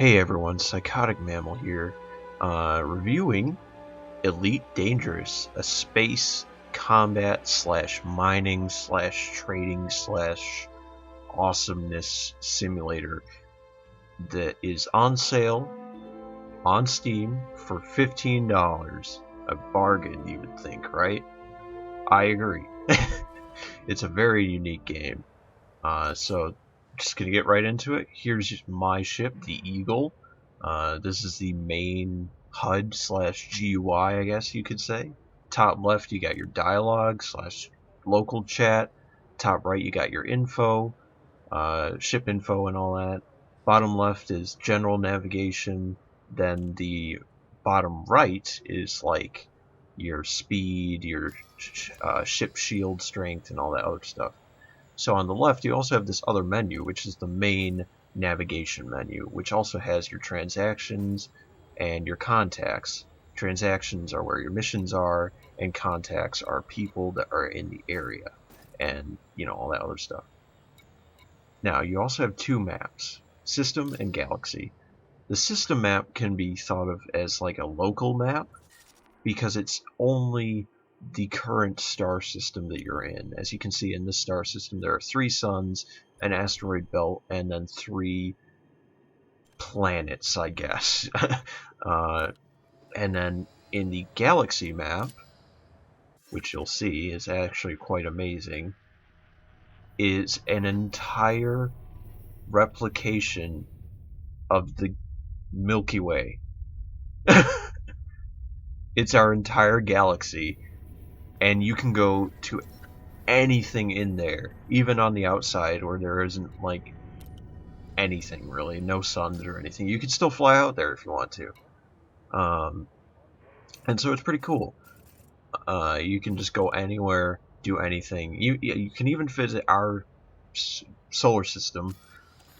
Hey everyone, Psychotic Mammal here, reviewing Elite Dangerous, a space combat slash mining slash trading slash awesomeness simulator that is on sale on Steam for $15. A bargain, you would think, right? I agree. It's a very unique game. So just gonna get right into it. Here's my ship, the Eagle. This is the main HUD slash GUI, I guess you could say. Top left, you got your dialogue slash local chat. Top right, you got your info, ship info, and all that. Bottom left is general navigation. Then the bottom right is like your speed, your ship shield strength, and all that other stuff. So on the left, you also have this other menu, which is the main navigation menu, which also has your transactions and your contacts. Transactions are where your missions are, and contacts are people that are in the area, and all that other stuff. Now, you also have two maps, System and Galaxy. The System map can be thought of as like a local map, because it's only the current star system that you're in. As you can see in this star system, there are 3 suns, an asteroid belt, and then 3 planets, I guess. And then in the galaxy map, which you'll see is actually quite amazing, is an entire replication of the Milky Way. It's our entire galaxy, and you can go to anything in there, even on the outside where there isn't like anything really, no suns or anything. You can still fly out there if you want to, and so it's pretty cool. You can just go anywhere, do anything. You can even visit our solar system,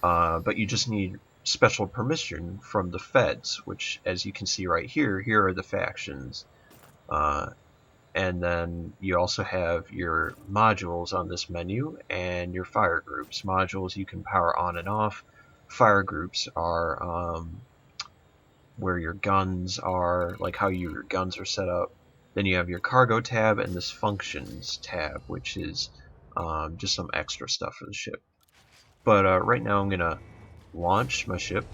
but you just need special permission from the feds, which, as you can see right here, here are the factions. And then you also have your modules on this menu and your fire groups. Modules you can power on and off. Fire groups are where your guns are, like how your guns are set up. Then you have your cargo tab and this functions tab, which is just some extra stuff for the ship. But right now I'm going to launch my ship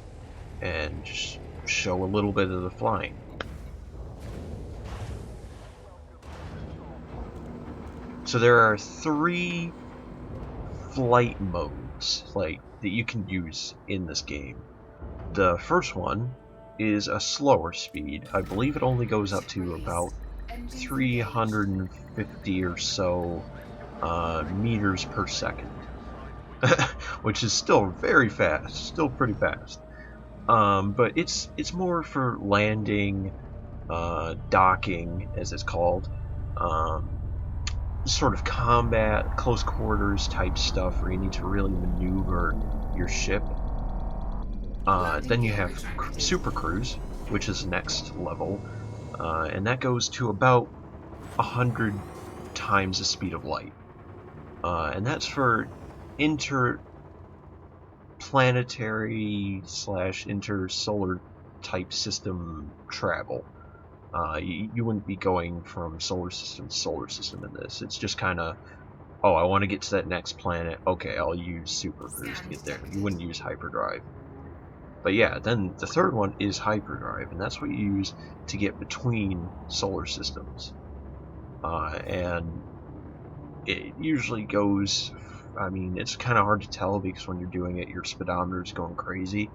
and just show a little bit of the flying. So there are 3 flight modes that you can use in this game. The first one is a slower speed. I believe it only goes up to about 350 or so meters per second, which is still very fast, still pretty fast. But it's more for landing, docking, as it's called. Sort of combat, close quarters type stuff where you need to really maneuver your ship. Then you have Super Cruise, which is next level, and that goes to about 100 times the speed of light. And that's for interplanetary slash intersolar type system travel. You wouldn't be going from solar system to solar system in this. It's just kind of, oh, I want to get to that next planet. Okay, I'll use Super Cruise to get there. You wouldn't use Hyperdrive. But yeah, then the third one is Hyperdrive, and that's what you use to get between solar systems. And it usually goes, I mean, it's kind of hard to tell because when you're doing it, your speedometer is going crazy.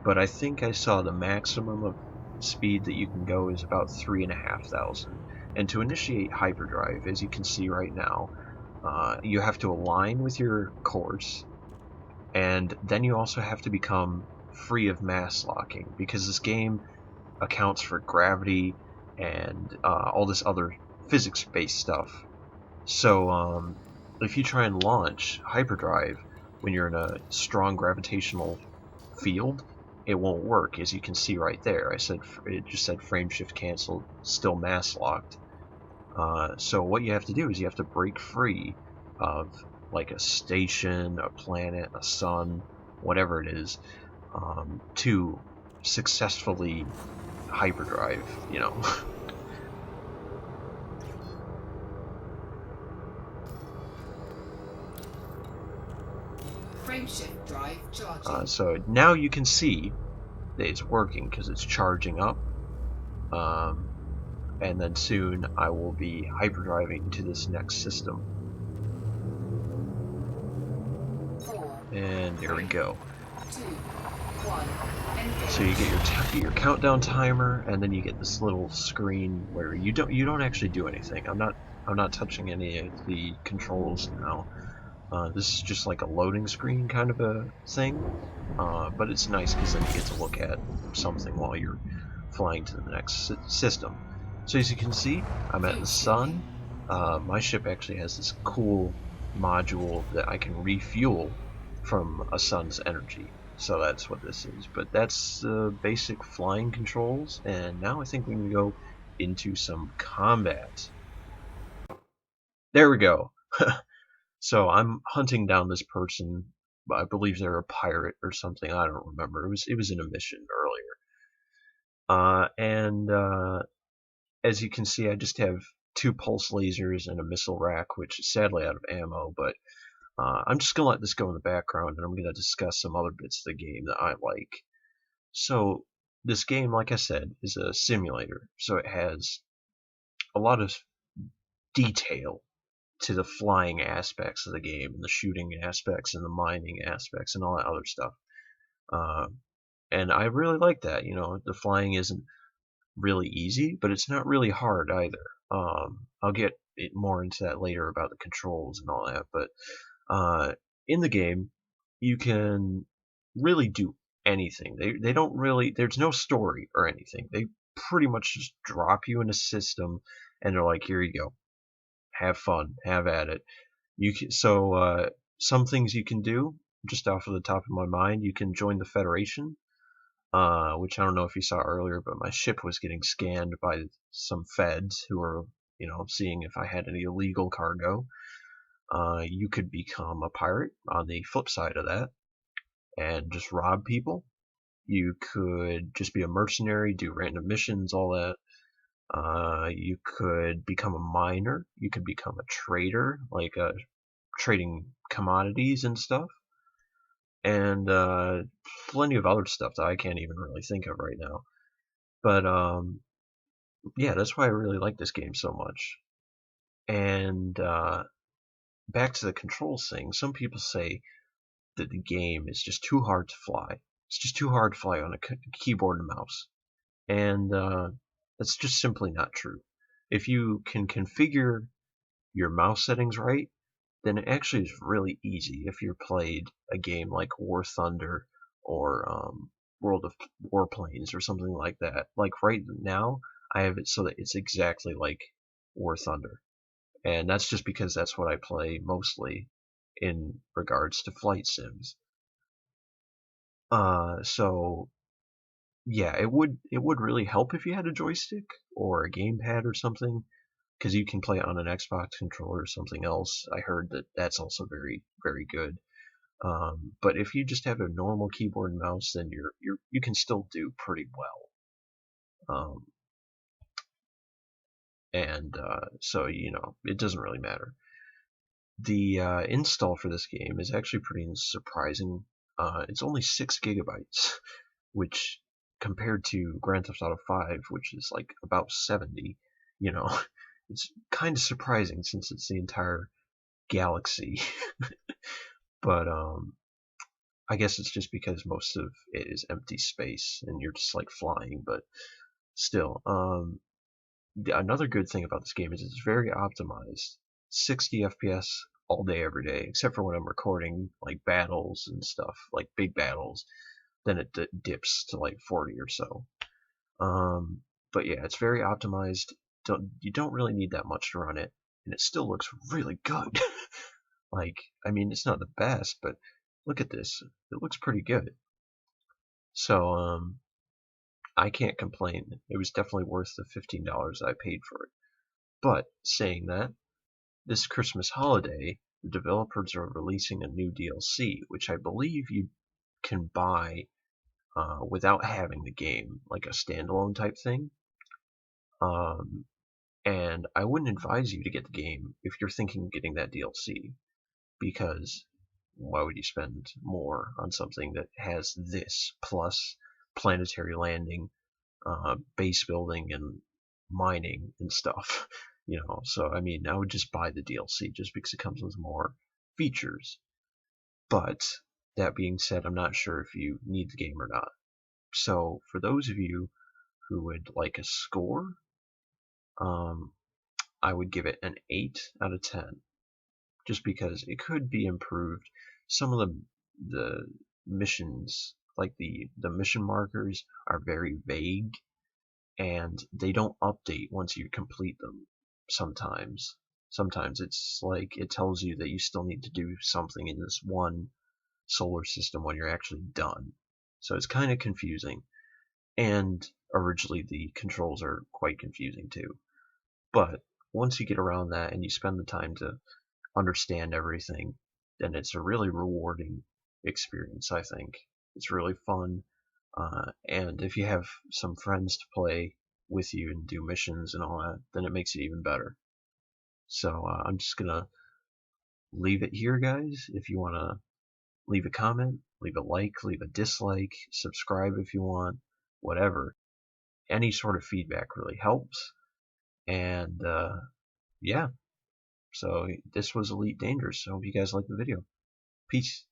But I think I saw the maximum of speed that you can go is about 3,500. And to initiate hyperdrive, as you can see right now, you have to align with your course, and then you also have to become free of mass locking, because this game accounts for gravity and all this other physics-based stuff. So if you try and launch hyperdrive when you're in a strong gravitational field, it won't work, as you can see right there. It just said frame shift canceled, still mass locked. So what you have to do is you have to break free of like a station, a planet, a sun, whatever it is, to successfully hyperdrive, you know. Frameshift drive charging. So now you can see that it's working because it's charging up. And then soon I will be hyperdriving to this next system. And there we go. 2, 1, engage. So you get your countdown timer, and then you get this little screen where you don't actually do anything. I'm not touching any of the controls now. This is just like a loading screen kind of a thing, but it's nice because then you get to look at something while you're flying to the next system. So as you can see, I'm at the sun. My ship actually has this cool module that I can refuel from a sun's energy. So that's what this is. But that's the basic flying controls, and now I think we can go into some combat. There we go. So I'm hunting down this person. I believe they're a pirate or something. I don't remember. It was in a mission earlier. As you can see, I just have 2 pulse lasers and a missile rack, which is sadly out of ammo. But I'm just gonna let this go in the background, and I'm gonna discuss some other bits of the game that I like. So this game, like I said, is a simulator. So it has a lot of detail to the flying aspects of the game, and the shooting aspects, and the mining aspects, and all that other stuff. Uh, and I really like that. You know, the flying isn't really easy, but it's not really hard either. I'll get more into that later about the controls and all that. But in the game, you can really do anything. They don't really. There's no story or anything. They pretty much just drop you in a system, and they're like, here you go, have fun, have at it. You can, some things you can do just off of the top of my mind. You can join the Federation, which I don't know if you saw earlier, but my ship was getting scanned by some feds who were, you know, seeing if I had any illegal cargo. You could become a pirate on the flip side of that and just rob people. You could just be a mercenary, do random missions, all that. You could become a miner. You could become a trader, like trading commodities and stuff, and plenty of other stuff that I can't even really think of right now. But yeah, that's why I really like this game so much. And back to the controls thing, some people say that the game is just too hard to fly. It's just too hard to fly on a keyboard and mouse. And that's just simply not true. If you can configure your mouse settings right, then it actually is really easy if you played a game like War Thunder or World of Warplanes or something like that. Like right now, I have it so that it's exactly like War Thunder. And that's just because that's what I play mostly in regards to flight sims. So yeah, it would really help if you had a joystick or a gamepad or something, because you can play it on an Xbox controller or something else. I heard that that's also very very good. But if you just have a normal keyboard and mouse, then you can still do pretty well. And so you know it doesn't really matter. The install for this game is actually pretty surprising. It's only 6 GB, which compared to Grand Theft Auto 5, which is like about 70, you know, it's kind of surprising since it's the entire galaxy. But I guess it's just because most of it is empty space and you're just like flying. But still, another good thing about this game is it's very optimized. 60 FPS all day, every day, except for when I'm recording like battles and stuff, like big battles. Then it dips to like 40 or so. But yeah, it's very optimized. You don't really need that much to run it, and it still looks really good. Like, I mean, it's not the best, but look at this. It looks pretty good. So, I can't complain. It was definitely worth the $15 I paid for it. But saying that, this Christmas holiday, the developers are releasing a new DLC, which I believe you can buy without having the game like a standalone type thing. And I wouldn't advise you to get the game if you're thinking of getting that DLC, because why would you spend more on something that has this plus planetary landing, base building, and mining and stuff? So I mean, I would just buy the DLC just because it comes with more features. But that being said, I'm not sure if you need the game or not. So for those of you who would like a score, I would give it an 8 out of 10, just because it could be improved. Some of the missions, like the mission markers, are very vague, and they don't update once you complete them. Sometimes it's like it tells you that you still need to do something in this one solar system when you're actually done. So it's kind of confusing, and originally the controls are quite confusing too. But once you get around that and you spend the time to understand everything, then it's a really rewarding experience, I think. It's really fun, and if you have some friends to play with you and do missions and all that, then it makes it even better. So I'm just gonna leave it here, guys. If you want to leave a comment, leave a like, leave a dislike, subscribe if you want, whatever. Any sort of feedback really helps. And yeah, so this was Elite Dangerous. So hope you guys liked the video. Peace.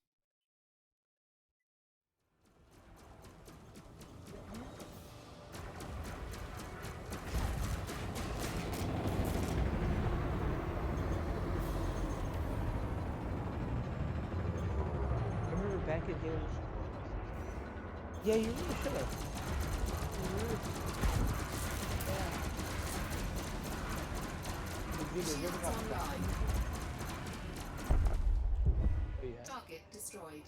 Remember back in here? Yeah, you really should have. Shields online. Oh, yeah. Target destroyed.